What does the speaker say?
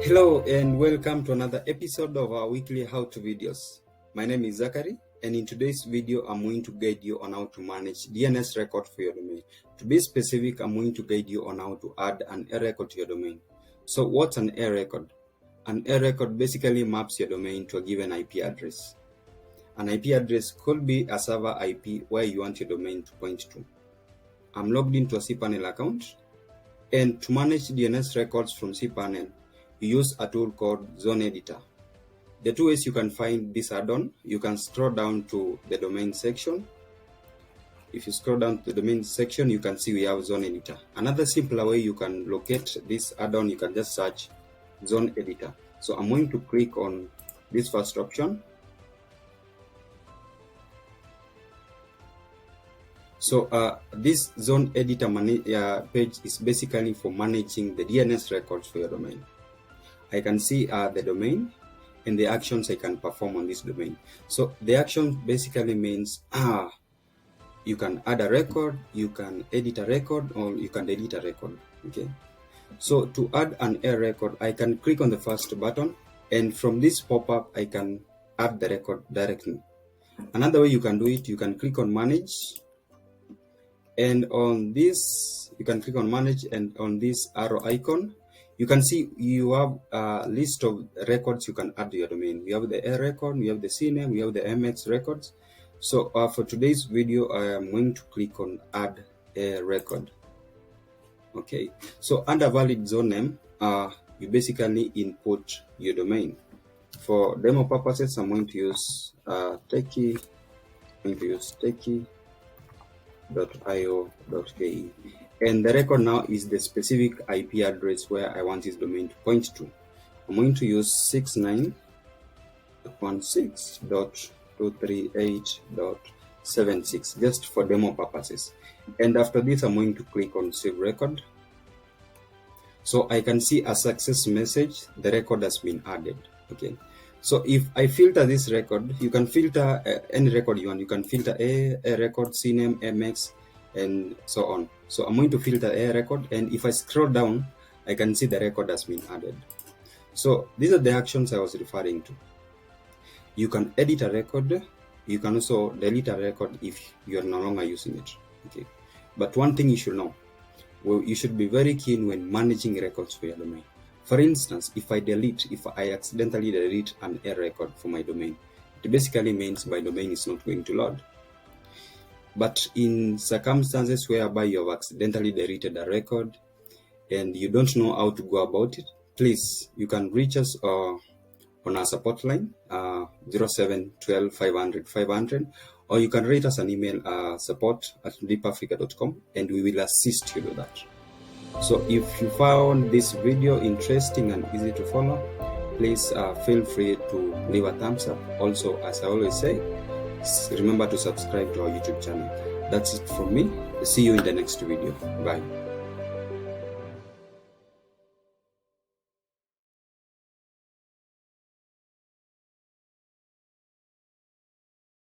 Hello and welcome to another episode of our weekly how-to videos. My name is Zachary, and in today's video I'm going to guide you on how to manage DNS record for your domain. To be specific, I'm going to guide you on how to add an A record to your domain. So what's an A record? An A record basically maps your domain to a given IP address. An IP address could be a server IP where you want your domain to point to. I'm logged into a cPanel account, and to manage DNS records from cPanel, you use a tool called Zone Editor. The two ways you can find this add-on, you can scroll down to the domain section. If you scroll down to the domain section, you can see we have Zone Editor. Another simpler way you can locate this add-on, you can just search Zone Editor. So I'm going to click on this first option. So this Zone Editor page is basically for managing the DNS records for your domain. I can see the domain and the actions I can perform on this domain. So the action basically means you can add a record, you can edit a record, or you can delete a record. Okay. So to add an A record, I can click on the first button, and from this pop-up, I can add the record directly. Another way you can do it, you can click on Manage, and on this, you can click on Manage, and on this arrow icon, you can see you have a list of records you can add to your domain. We have the A record, we have the CNAME, we have the MX records. So for today's video, I am going to click on Add A Record. Okay, so under valid zone name, you basically input your domain. For demo purposes, I'm going to use techie.io.ke. And the record now is the specific IP address where I want this domain to point to. I'm going to use 69.1.6.238.76 just for demo purposes. And after this, I'm going to click on Save Record. So I can see a success message. The record has been added. Okay. So if I filter this record, you can filter any record you want. You can filter A record, CNAME, MX, and so on. So I'm going to filter A record, and if I scroll down, I can see the record has been added. So these are the actions I was referring to. You can edit a record. You can also delete a record if you're no longer using it. Okay. But one thing you should know, you should be very keen when managing records for your domain. For instance, if I accidentally delete an A record for my domain, it basically means my domain is not going to load. But in circumstances whereby you have accidentally deleted a record and you don't know how to go about it, please, you can reach us on our support line, 0712 500 500, or you can write us an email, support@deepAfrica.com, and we will assist you with that. So if you found this video interesting and easy to follow, please feel free to leave a thumbs up. Also, as I always say, remember to subscribe to our YouTube channel. That's it from me. See you in the next video. Bye.